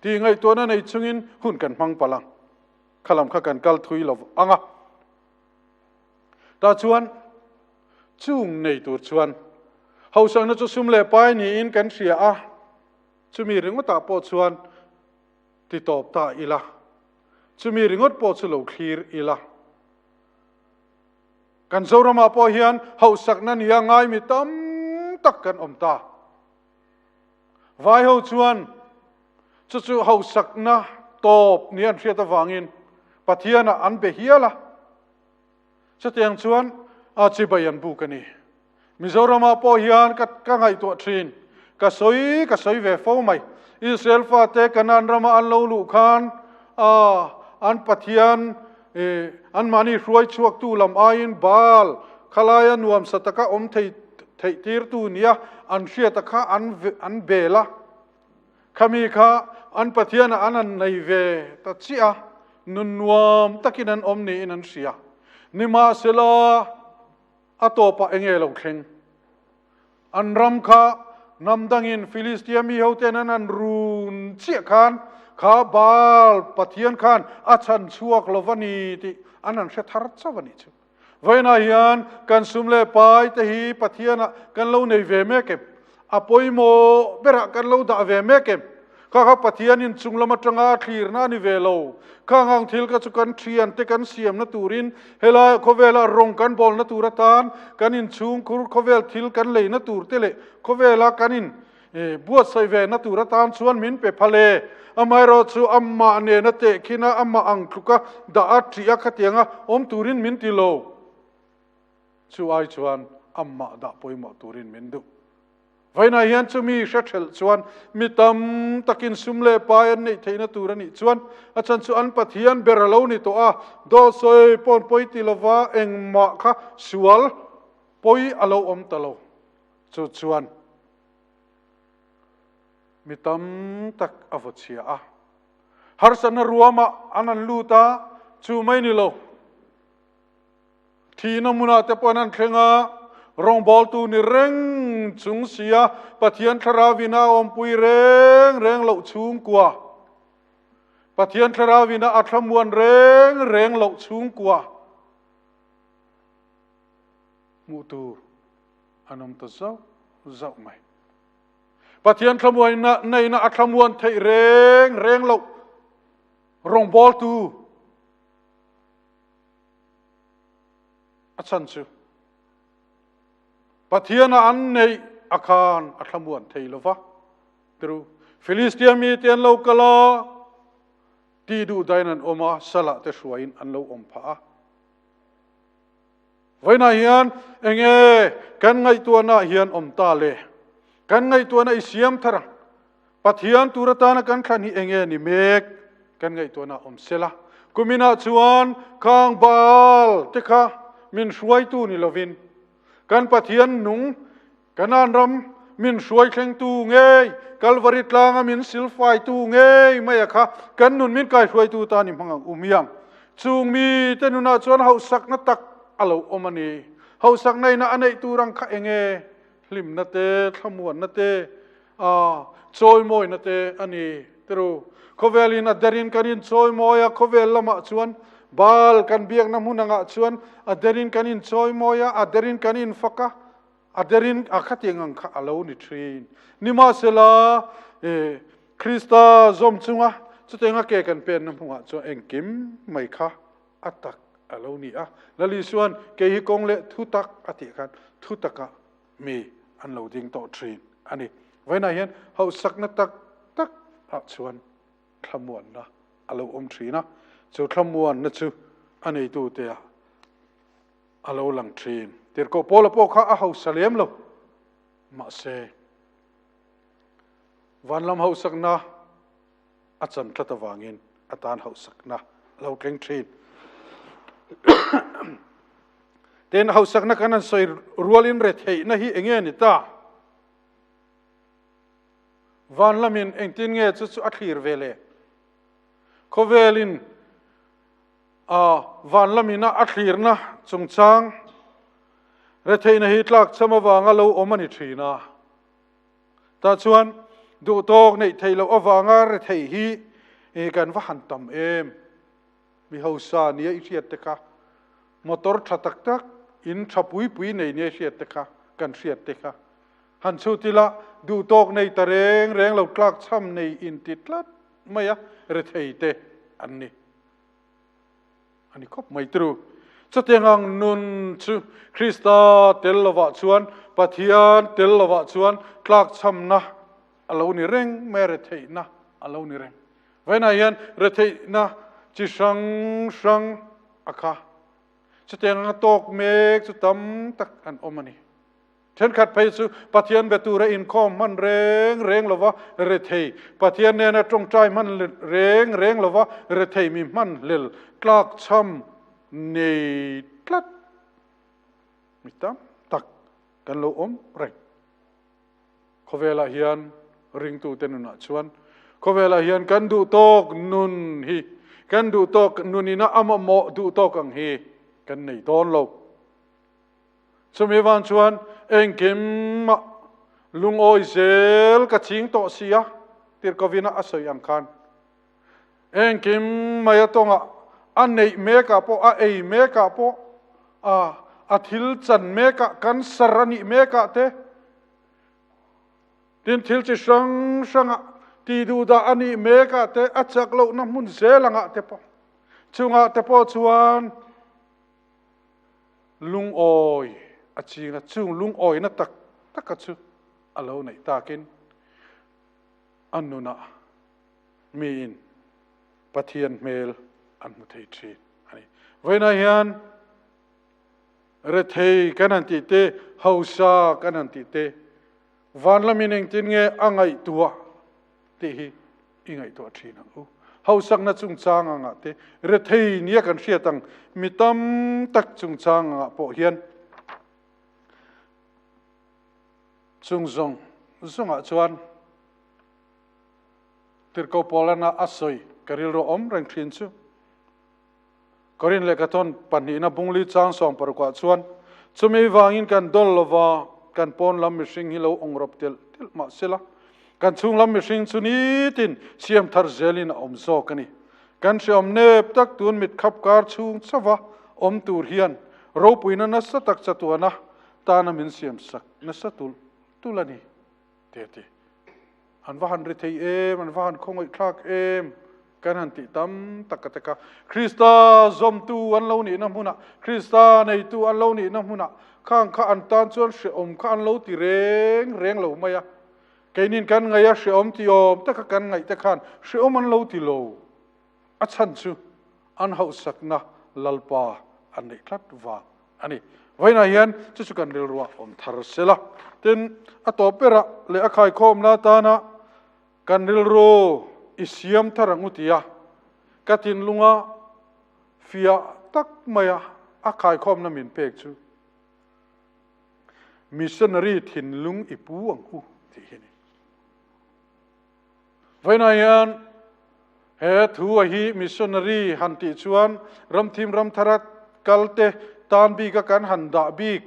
ที่ไงตัวนั้นในชุงินหุ่นกันพังพลังขลังข้ากันกัลทุยลาวตาชวนจุงในตัวชวนเฮาสังนัดซุมเล่ไปนี่อินกันเสียจะมีเรื่องว่าตาปอชวนที่ตอบตาอีละจะมีเรื่องว่าปอชลาวคลีร์อีละกันโซรามาปอเฮียนเฮาสักนั้นยังไงมีตั้มตักกันอมตาไว้เฮาชวนจู่ๆเฮาสักนะตอบเนี่ยเสียตะวังอินปะเทียนะอันเบียละจะเตียงชวนอาชีพยันบุกันนี่มิโซรามาปอฮิอันกังไอตัวทรีนกสอยเวฟไหมอิสราเอลฟาเตกันอันรามาอันลูลูคานอันปะเทียนอันมานี่รวยชวกตูลำอายินบาลขลายันวมสตะกะอมไทยตีร์ตูเนียอันเชียตะกะอันเบละ ขามีข้าอันปะเทียนอันนั้นในเวตัดเสียนุนวมตะกินันอมนี่นันเสียนิมาเสลาอัตโตปะเองลงเข่งอันรำข้านำดังอินฟิลิสเตียมีเฮาเตนันอันรูนเสียคานข้าบาลปะเทียนคานอาชันชัวกลวันีติอันนั้นเสถารัตสวันิจูไว้นายันกันสุมเลปายตะฮีปะเทียนกันเล่าในเวเมเก็บอปอยโมเบระกันเล่าด่าเวเมเก็บข้าปะเทียนินจุงละมัตรงอาคลีร์นานิเวโลข้างทิลกัจุกันเทียนเตกันเสียมนัตูรินเฮลาโคเวลารองกันบอลนัตูรตานกันอินชุงคุรโคเวลทิลกันเลยนัตูรเตเลโคเวลากันอินบวชใส่เวนัตูรตานส่วนมินเปพเลอามายรอชูอัมมาเนนเตคินาอัมมาอังคลุกะดาอัตริยคติยงะอมตูรินมินติโลชูไอชวนอัมมาดาปอยมาตูรินมินดูไว้ในยันจะมีเชตเชลชวนมีตำตะกินซุมเล่ปายนี่เทนตูรันี่ชวนอาจารย์ชวนปะเทียนเบรลาวนี่ตัวดอสอยปอนปอยติลวาเองมาค่ะสวลปอยอลาวอมตะลาวชวนมีตำตักอวดเชียฮาร์สันรัวมาอันนั้นลูตาชูไม่นิโลทีนมุนาเตปอนันเคงารองบอลตูนี่เร่งจุงเสียปะเทียนคราวินาอมปุยเร่งเหล่าชุงกว่าปะเทียนคราวินาอัตมวนเร่งเหล่าชุงกว่ามูตูอันนั้นตัวเจ้าไหมปะเทียนขมวยในอัตมวนเทเร่งเหล่ารองบอลตูอัศนชูปะเทียนอันในอาคารอัตมวนเทลวะตรูฟิลิสเตียมีเตียนโลกลาที่ดูได้นั้นอมาสละเตสวยอันโลอมพาไว้นาเฮียนเองกันไงตัวน่าเฮียนอมตาเลกันไงตัวน่าอิเสียมทรังปะเทียนตุรตานกันขันเองนี่เมกกันไงตัวน่าอมเสละกุมินาชวนข้างบาลเตคะมินช่วยตูนี่ลวินกันปะเทียนหนุ่งกันนานรำมินช่วยเข่งตูเงยกัลวริตลางมินสิลไฟตูเงยไม่อะคะกันนุนมินกายช่วยตูตานิพังยังจูงมีเตนุนาชวนเฮาสักนัตักอโลอมานีเฮาสักในน่ะอันไหนตูรังคะเองลิมนัเตขมวนนัเตโจยมอยนัเตอันนี้ตรูโคเวลินอัดเดรินกันอินโจยมอยโคเวลละมาชวนบาลกันเบียกน้ำหุ่นงะชวนอัดเดรินกันอินโจยมอยอัดเดรินกันอินฟักะอัดเดรินอาคัดยังงะอโลนิทรีนนิมาเซลาคริสตาซอมจุงะสุดเองะเกกันเป็นน้ำหุ่นงะชวนเองกิมไม่ค่ะอัตักอโลนี่แล้วลิส่วนเกฮิกงเลทุตักอติกันทุตักะมีอันเราดิ้งต่อทรีนอันนี้ไว้ไหนเห็นเขาสักนัตักชวนขมวนนะอโลอมทรีนะจูขมวนนะจูอันนี้ตัวเตียอโลหลังทรีนเดี๋ยวก็พอละพอข้าเขาเสลียมโลมาเซวันลำเขาสักนะอาจารย์ทัตวางินอาจารย์เขาสักนะเราเก่งทรีนเต็นเขาสักนักนั้นใส่รัวลินเรทเฮนะฮีเองนี่ตาวันละมินเองตินเงยจุดอัดขีร์เวเลโคเวลินวันละมินอัดขีร์นะจงจังเรทเฮนะฮีตลักสมวางเราอมันอิทรีนะตาชวนดูโตกในไทยเราอวางเรทเฮฮีกันว่าหันต่ำมีเฮาซาเนี่ยอิเชียตค่ะมอเตอร์ชัดตักอินชับปุยในเนี่ยเชียตค่ะกันเชียตค่ะหันสุดที่ละดูโตกในตะเรงเรากลักช้ำในอินติดลัดไม่อะเรทเตอันนี้ก็ไม่ตรูจะเตียงนุนชูคริสตาเตลลวะชวนปะเทียนเตลลวะชวนกลักช้ำนะอโลนี่เร่งไม่เรทนะอโลนี่เร่งไว้ไหนยันเรทนะจิชังอาคาจะเตียงตกเมฆจะตั้มตักอันอมานีเช่นขัดไปสู่ปะเทียนเบตูระอินคอมมันเร่งละวะเรทเฮปะเทียนเนี่ยนะตรงใจมันเร่งละวะเรทเฮมีมันเลิลกลากช้ำเนตลัดมิตามตักกันโลอมเร่งเขาเวลาเฮียนริงตูเตนุนาชวน ก็เวลาเฮียนกันดูโตกนุนฮีกันดูโตกนุนนี่นะอามะโมดูโตกังฮีกันในตอนเราสมัยวันชวนเองกิมมาลุงโอยเซลกะชิงโตเสียติรกวินะอาศัยอังคันเองกิมมายตงะอันในเมกะโปอะเอเมกะโปอาทิลจันเมกะกันสรณิเมกะเตดินทิลจิสังสังะตีดูดาอันนี้เมกะเตอัจฉริยะน้ำมุนเซลังะเตปอจุงะเตปอชวนลุงโอยอาชีนะจุงลุงโอยนะตักกะจูอาเลวไหนตากินอันนู้นะมีนปะเทียนเมลอันมุทัยชีอันนี้เวนัยยันเรทัยกันนันติเตฮาวซากันนันติเตวันละมินเองตินเงอังไงตัวตีฮีอิงไงตัวชีนังฮาวสักนัดจุงจางอังเตเรทัยเนี่ยกันเสียตังมิตามตักจุงจางอังปอเฮียนจุงอ่ะชวนติรกปอลนะอาศัยกริลโรอมแรงทินซูกรินเล็กทอนปันหินะบุงลีจางสองปรกว่าชวนจุมีวางินกันดอลลวากันปอนลำมิสิงฮิโลองรบเตลมาเสละกันชุงลำมิสิงชุนีตินเสียมทาร์เซลินอมโซกันนี่กันเสียมเนบตักตุนมิดขับการชุงสวะอมตูเฮียนรูปุยนันสตักจัตัวนะตานามินเสียมสักนัสตุลนี่เตติอันว่าหันริเทยอันว่าหันคงไอ้คลากกันหันติตั้มตักกะคริสตาซอมตูอันเล่านี่น้ำมุนะคริสตาในตูอันเล่านี่น้ำมุนะข้างข้าอันตานชวนเสียอมข้าอันเล่าตีเร่งเล่าไม่ยะแกนินกันไงยะเสียอมตีอมตะกันไงตะขันเสียอมอันเล่าตีโลอัชันซูอันเฮาสักนะลัลปาอันนี้คลัดว่าอันนี้ไว้นาเฮียนจะสุกันเรือว่าอมทาร์เซละเต็นอัตโตเประเลอคายคอมนาตานะกันเรืออิสยามทารังอุติยากัตินลุงะฟิยาตักมายาอาคายคอมนามินเปกจูมิชชันนารีทินลุงอิปูอังอูที่นี่ไว้นายันเฮทัวฮีมิชชันนารีฮันติชวนรำทีมรำทารักกัลเตตานบีกันหันดาบีก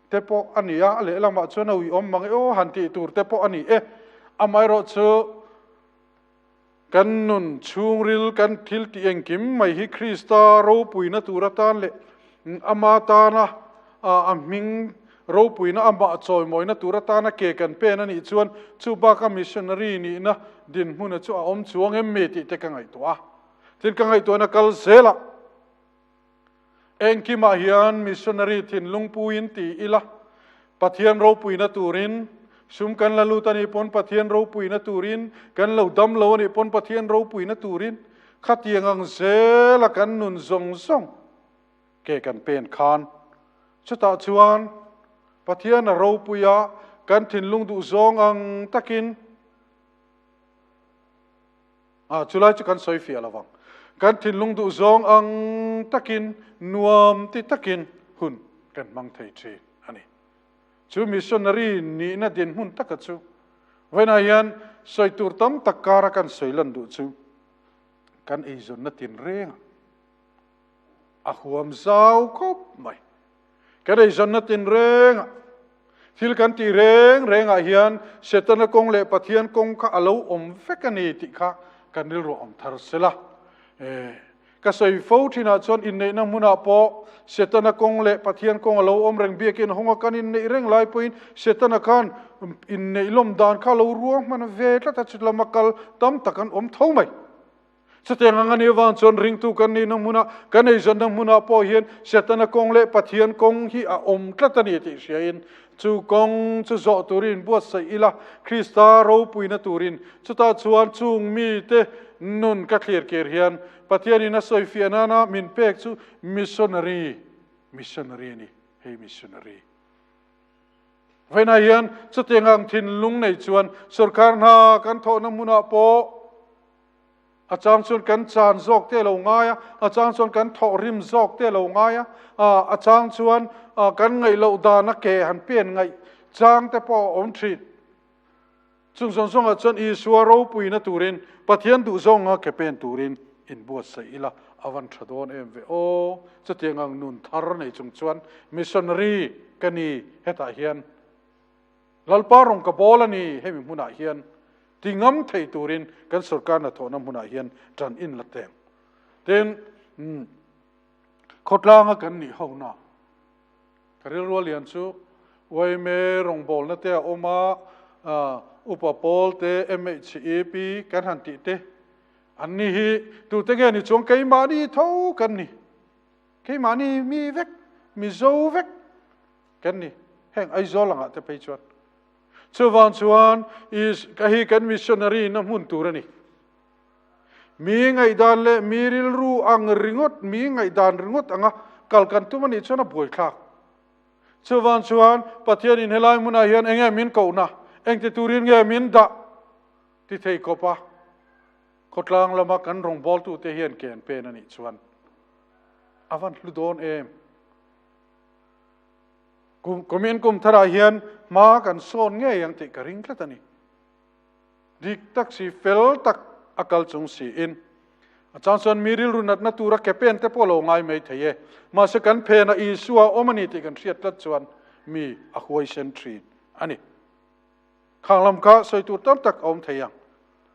เตปออันนี้อะเลลังมาชวนเอาอมมังโอฮันติตูร์เตปออันนี้อามายรอชกันนุนชูริลกันทิลตีเองกิมไม่ฮิคริสตารูปุยนะตูระตานเลอามาตานะอามิงรูปุยนะอามาจอยมอยนะตูระตานะเกกันเป้นั่นนี่ชวนชูบากามิชชันนารีนี่นะดินมุนชูอมชวงเอ็มเมติเตกังไงตัวทิลกังไงตัวนะกัลเซละเองกิมาฮิอันมิชชันนารีทินลุงปุยนตีอิละปัทยันรูปุยนะตูรินซุมกันlalu tani pon pathian ro pui na turin kan lo dam lo ni pon pathian ro pui na turin khatiang ang zela kan nun zong ke kan pen khan chuta chuan pathian ro puya kan thin lung du zong ang takin chulai chu kan soi fia lawang kan thin lung du zong ang takin nuam ti takin hun kan mang thei chi ani chu missionary ni na din hun takachu wena yan soi tur tam takara kan soilan du chu kan izon na tin reng a huam zau kop mai kan izon na tin reng thil kan ti reng a hian setana kong le pathian kong kha alo om fekani ti kha kan ril ro om thar sela ka soi fo thina chon in nei na muna po setana kong le pathian kong alo om reng biakin honga kan in nei reng lai poin setana kan in nei lom dan kha lo ruang man ve tla ta chutla makal tam takan om thau mai sateng angani wan chon ring tu kan ni na muna kan ei zon na muna po hian setana kong le pathian kong hi a om tlatani ti siain chu kong chu zo turin buat sai ila krista ro puina turin chuta chuan chung mi te nun ka clear ker hian pathian ina soi fianana min pek chu missionary ni hey missionary vena hian chutengang thin lung nei chuan sarkar na kan tho na muna po achang chun kan chan zok te lo ngaya achang chun kan tho rim zok te lo ngaya achang chuan kan ngai lo da na ke han pen ngai chang te po om thrit chung song song a chon I suwa ro pui na turin pathian du zong a kepen turin in buat sai ila awan thadon em ve o chatiangang nun thar nei chung chuan missionary kani heta hian lalpa rong ka bola ni hemi huna hian tingam thei turin kan sarkar na thona huna hian tran in la teng ten Kaltlanga kan ni hona karil rolian chu wai me Rawngbawlna te oma Upa te MHEP kan han ti te an ni hi tu te nge ni chuang kei ma ni tho kan ni kei ma ni mi vek mi zo vek kan ni heng ai zolanga te pe chuan chuwan chuan is ka hi kan missionary na mun tur ani mi ngai dan le miril ru ang ringot mi ngai dan ringot anga kalkan tu mani chona boi thak chuwan chuan pathian in helai muna hian enge min ko na eng te turin nge min da ti thei ko pa Kaltlang lama kan Rawngbawlna tu te hian ken pen ani chuan avan hludon em kumin Kumthar hian ma kan son nge yang te karing tlatani dik tak si fel tak akal chung si in chanson miril runat na tura kepen te polo ngai mai theye ma se kan phe na isua omani te kan riat tlat chuan mi a huai sentry ani khanglam ka soitu tam tak om theyang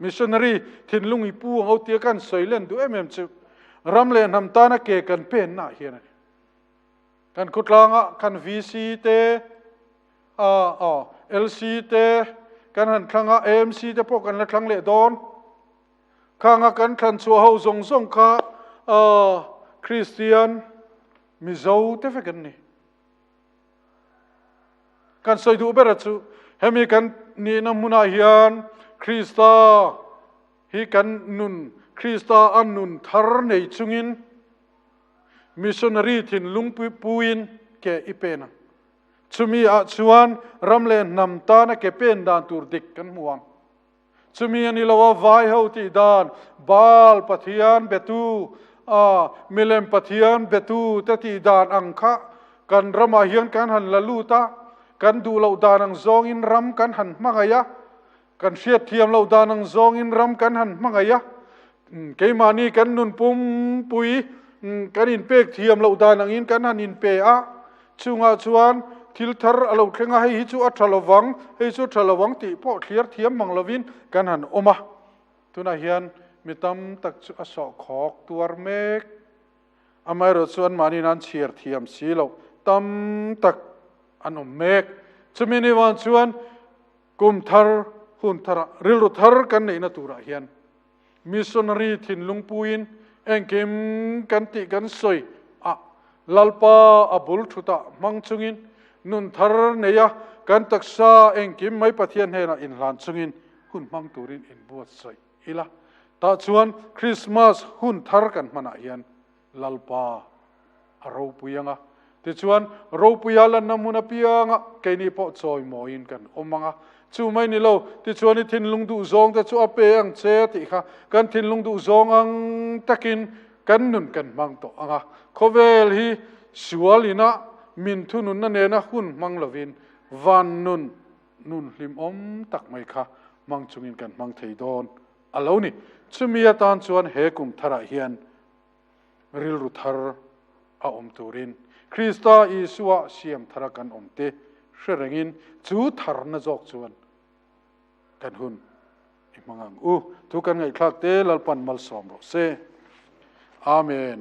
missionary thinlungi pu ho tia kan soilen du chu ramle nam ta na ke kan pen na hian kan Kaltlanga kan VC te LC te kan han thlanga AMC te po kan la thlang le don khanga kan than chu ho zong zong kha Christian mizo te fe kan ni kan soidu bera chu hemi kan ni na muna hian Krista hi kan nun Krista an nun thar nei chungin missionary thin lung puin ke ipena chumi a chuan ramle nam ta na ke pen dan tur dik kan muang chumi ani lawa vai ho ti dan bal pathian betu milem pathian betu ta ti dan angkha kan rama hian kan han laluta kan du lo dan ang zong in ram kan han mangaya kan siat thiam lo dan ang zong in ram kan han mangaya ke mani kan nun pum pui kan in pek thiam lo dan ang in kan han in pe a chunga chuan thil thar alo thlenga hei chu a thalawang hei chu thalawang ti po thliar thiam manglovin kan han oma tuna hian mitam tak chu a so khok tuar mek amai ro chuan mani nan chiar thiam si lo tam tak an mek chumini wan chuan Kumthar hunthara rilru thar kan nei na tura hian missionary thinlung puin engkim kan ti kan soi lalpa abul thuta mangchungin nun thar neya kan taksa engkim mai pathian hena in hlan chungin hun mang turin in buat soi ila ta chuan Christmas hun thar kan mana hian lalpa aro puyanga ti chuan ro puyalan namuna pianga keini po choi moin kan omanga chu mai ni lo ti chuan i thinlung du zong ta chu ape ang che ti kha kan thinlung du zong ang takin kan nun kan mang to anga khovel hi sualina min thunun na ne na hun mang lovin van nun hlim om tak mai kha mang chungin kan mang thei don alo ni chumia tan chuan he Kumthar hian ril ru thar a om turin Krista Isua siam thara kan omte sherengin chu thar na jok chuan kan hun imangang tu kan ngai thlak te lalpan mal som ro se amen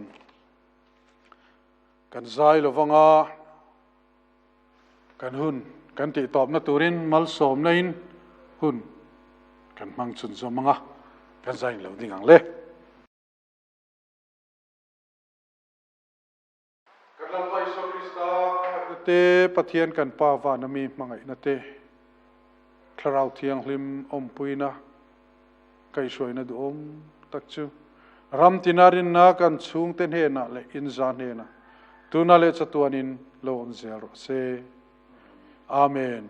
kan zai lovanga kan hun kan ti top na turin mal som nain hun kan mang chun zomanga kan zai lo dingang le te pathian kan pa va nami mangai na te tharau thiang hlim om puina kai soina du om tak chu ram tinarin na kan chung ten he na le in zan he na tuna le chatuanin lo on zero se amen